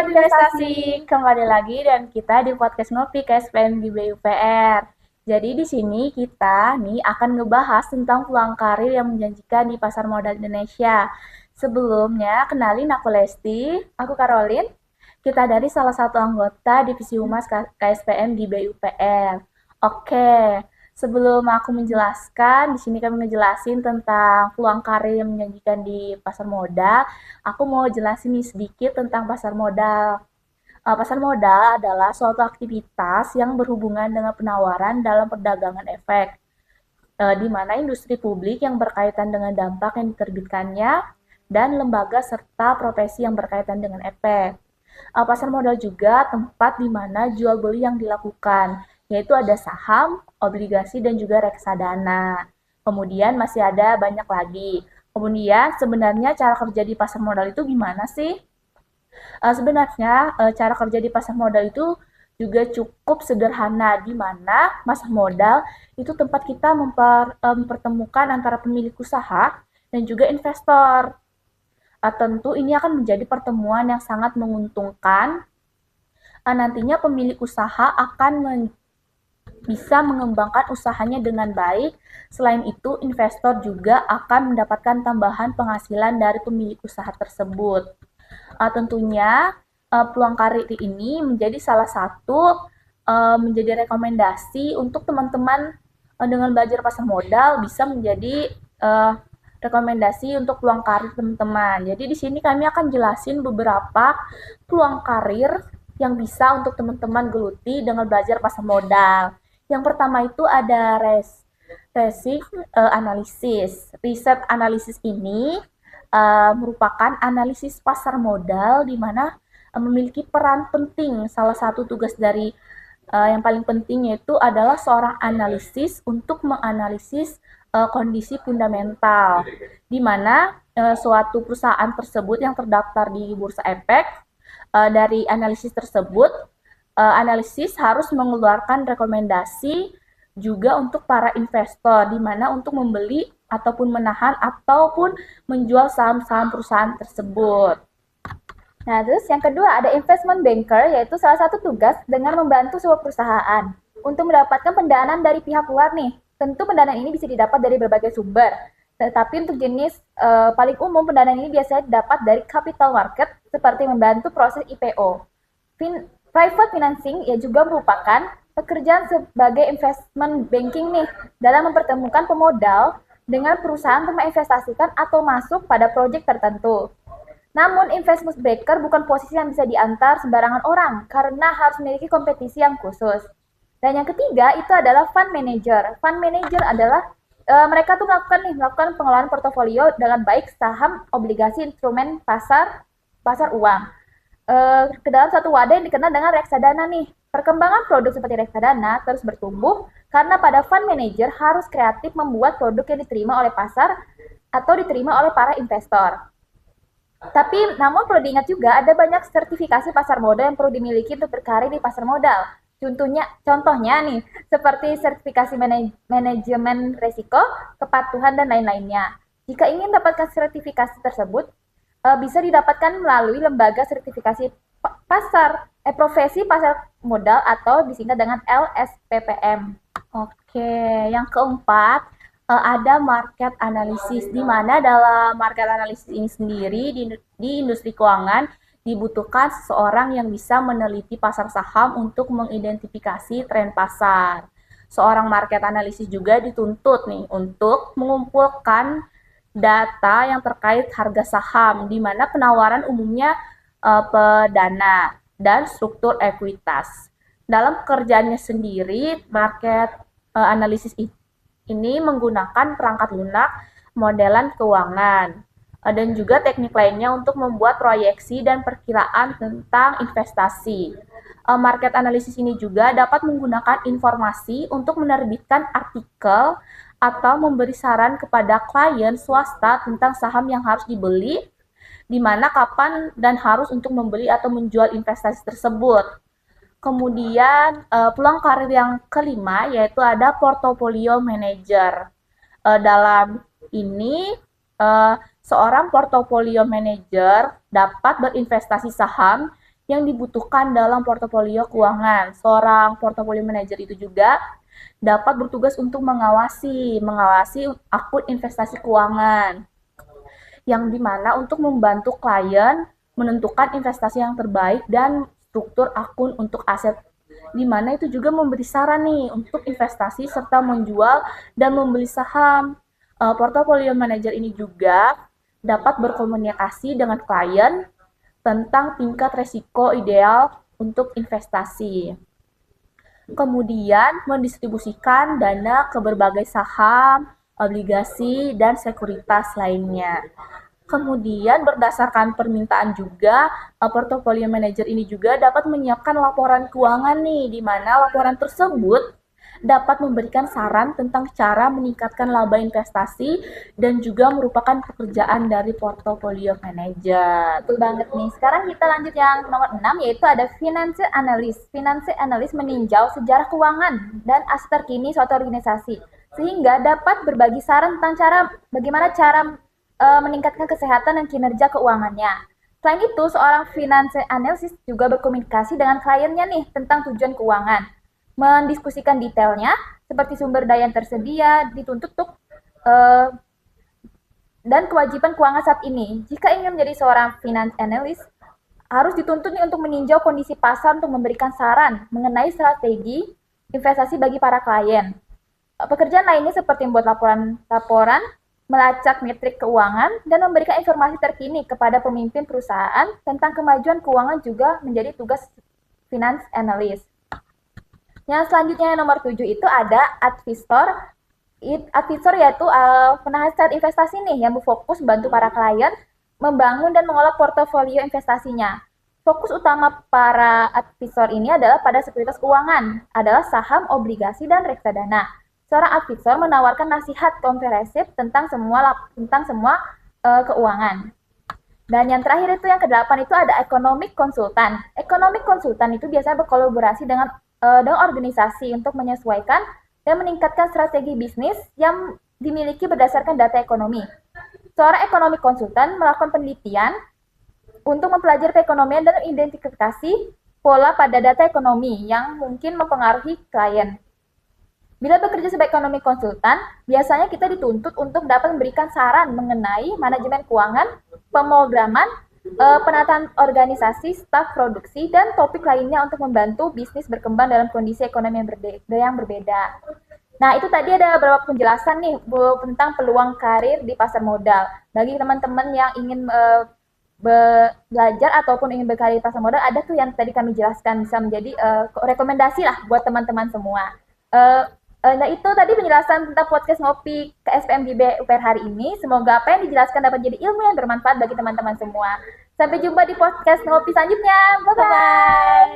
Sobat Investasi, kembali lagi dan kita di podcast Ngopi KSPM di BUPR. Jadi di sini kita nih akan ngebahas tentang peluang karir yang menjanjikan di pasar modal Indonesia. Sebelumnya, kenalin aku Lesti, aku Caroline. Kita dari salah satu anggota Divisi Humas KSPM di BUPR. Oke, sebelum aku menjelaskan, di sini kami ngejelasin tentang peluang karir yang menjanjikan di pasar modal. Aku mau jelasin nih sedikit tentang pasar modal. Pasar modal adalah suatu aktivitas yang berhubungan dengan penawaran dalam perdagangan efek, di mana industri publik yang berkaitan dengan dampak yang diterbitkannya dan lembaga serta profesi yang berkaitan dengan efek. Pasar modal juga tempat di mana jual beli yang dilakukan, yaitu ada saham, obligasi, dan juga reksadana. Kemudian masih ada banyak lagi. Kemudian sebenarnya cara kerja di pasar modal itu gimana sih? Sebenarnya cara kerja di pasar modal itu juga cukup sederhana, di mana pasar modal itu tempat kita mempertemukan antara pemilik usaha dan juga investor. Tentu ini akan menjadi pertemuan yang sangat menguntungkan. Nantinya pemilik usaha akan bisa mengembangkan usahanya dengan baik. Selain itu, investor juga akan mendapatkan tambahan penghasilan dari pemilik usaha tersebut. Tentunya peluang karir ini menjadi salah satu menjadi rekomendasi untuk teman-teman dengan belajar pasar modal bisa menjadi rekomendasi untuk peluang karir teman-teman. Jadi di sini kami akan jelasin beberapa peluang karir yang bisa untuk teman-teman geluti dengan belajar pasar modal. Yang pertama itu ada riset analisis ini merupakan analisis pasar modal di mana memiliki peran penting. Salah satu tugas dari yang paling penting yaitu adalah seorang analisis untuk menganalisis kondisi fundamental, di mana suatu perusahaan tersebut yang terdaftar di Bursa Efek, dari analisis tersebut, analisis harus mengeluarkan rekomendasi juga untuk para investor, di mana untuk membeli ataupun menahan ataupun menjual saham-saham perusahaan tersebut. Nah, terus yang kedua ada investment banker, yaitu salah satu tugas dengan membantu sebuah perusahaan untuk mendapatkan pendanaan dari pihak luar nih. Tentu pendanaan ini bisa didapat dari berbagai sumber, tetapi untuk jenis paling umum pendanaan ini biasanya didapat dari capital market seperti membantu proses IPO. Private financing ya juga merupakan pekerjaan sebagai investment banking nih dalam mempertemukan pemodal dengan perusahaan untuk menginvestasikan atau masuk pada proyek tertentu. Namun investment banker bukan posisi yang bisa diantar sembarangan orang karena harus memiliki kompetisi yang khusus. Dan yang ketiga itu adalah fund manager. Fund manager adalah mereka tuh melakukan pengelolaan portofolio dengan baik saham, obligasi, instrumen pasar uang. Ke dalam satu wadah yang dikenal dengan reksadana nih. Perkembangan produk seperti reksadana terus bertumbuh karena pada fund manager harus kreatif membuat produk yang diterima oleh pasar atau diterima oleh para investor. Tapi namun perlu diingat juga ada banyak sertifikasi pasar modal yang perlu dimiliki untuk berkarir di pasar modal. Contohnya nih, seperti sertifikasi manajemen risiko, kepatuhan, dan lain-lainnya. Jika ingin dapatkan sertifikasi tersebut, bisa didapatkan melalui lembaga sertifikasi profesi pasar modal atau disingkat dengan LSPPM. Oke, yang keempat, ada market analysis, di mana dalam market analysis ini sendiri di industri keuangan dibutuhkan seseorang yang bisa meneliti pasar saham untuk mengidentifikasi tren pasar. Seorang market analysis juga dituntut nih untuk mengumpulkan data yang terkait harga saham, di mana penawaran umumnya pedana dan struktur ekuitas. Dalam pekerjaannya sendiri, market analisis ini menggunakan perangkat lunak, modelan keuangan, dan juga teknik lainnya untuk membuat proyeksi dan perkiraan tentang investasi. Market analisis ini juga dapat menggunakan informasi untuk menerbitkan artikel atau memberi saran kepada klien swasta tentang saham yang harus dibeli, di mana, kapan, dan harus untuk membeli atau menjual investasi tersebut. Kemudian peluang karir yang kelima yaitu ada portofolio manager. Dalam ini seorang portofolio manager dapat berinvestasi saham yang dibutuhkan dalam portofolio keuangan. Seorang portofolio manager itu juga dapat bertugas untuk mengawasi akun investasi keuangan, yang dimana untuk membantu klien menentukan investasi yang terbaik dan struktur akun untuk aset, di mana itu juga memberi saran nih untuk investasi serta menjual dan membeli saham. Portofolio manager ini juga dapat berkomunikasi dengan klien tentang tingkat resiko ideal untuk investasi. Kemudian mendistribusikan dana ke berbagai saham, obligasi, dan sekuritas lainnya. Kemudian berdasarkan permintaan juga, portofolio manager ini juga dapat menyiapkan laporan keuangan nih, di mana laporan tersebut dapat memberikan saran tentang cara meningkatkan laba investasi dan juga merupakan pekerjaan dari portofolio manager. Betul banget nih. Sekarang kita lanjut yang nomor 6, yaitu ada financial analyst. Financial analyst meninjau sejarah keuangan dan aset terkini suatu organisasi, sehingga dapat berbagi saran tentang bagaimana cara meningkatkan kesehatan dan kinerja keuangannya. Selain itu, seorang financial analyst juga berkomunikasi dengan kliennya nih tentang tujuan keuangan, mendiskusikan detailnya seperti sumber daya yang tersedia, dituntut untuk dan kewajiban keuangan saat ini. Jika ingin menjadi seorang finance analyst, harus dituntut nih untuk meninjau kondisi pasar untuk memberikan saran mengenai strategi investasi bagi para klien. Pekerjaan lainnya seperti membuat laporan, melacak metrik keuangan, dan memberikan informasi terkini kepada pemimpin perusahaan tentang kemajuan keuangan juga menjadi tugas finance analyst. Yang selanjutnya nomor 7 itu ada advisor. Advisor yaitu penasihat investasi nih yang berfokus membantu para klien membangun dan mengolah portofolio investasinya. Fokus utama para advisor ini adalah pada sekuritas keuangan, adalah saham, obligasi, dan reksadana. Seorang advisor menawarkan nasihat komprehensif tentang semua keuangan. Dan yang terakhir itu yang ke-8 itu ada economic consultant. Economic consultant itu biasanya berkolaborasi dengan organisasi untuk menyesuaikan dan meningkatkan strategi bisnis yang dimiliki berdasarkan data ekonomi. Seorang ekonomi konsultan melakukan penelitian untuk mempelajari perekonomian dan identifikasi pola pada data ekonomi yang mungkin mempengaruhi klien. Bila bekerja sebagai ekonomi konsultan, biasanya kita dituntut untuk dapat memberikan saran mengenai manajemen keuangan, pemrograman, penataan organisasi, staf produksi, dan topik lainnya untuk membantu bisnis berkembang dalam kondisi ekonomi yang berbeda. Nah, itu tadi ada beberapa penjelasan nih tentang peluang karir di pasar modal. Bagi teman-teman yang ingin belajar ataupun ingin berkarir di pasar modal, ada tuh yang tadi kami jelaskan, bisa menjadi rekomendasi lah buat teman-teman semua. Nah, itu tadi penjelasan tentang podcast Ngopi KSPMB UPR hari ini. Semoga apa yang dijelaskan dapat jadi ilmu yang bermanfaat bagi teman-teman semua. Sampai jumpa di podcast Ngopi selanjutnya. Bye-bye.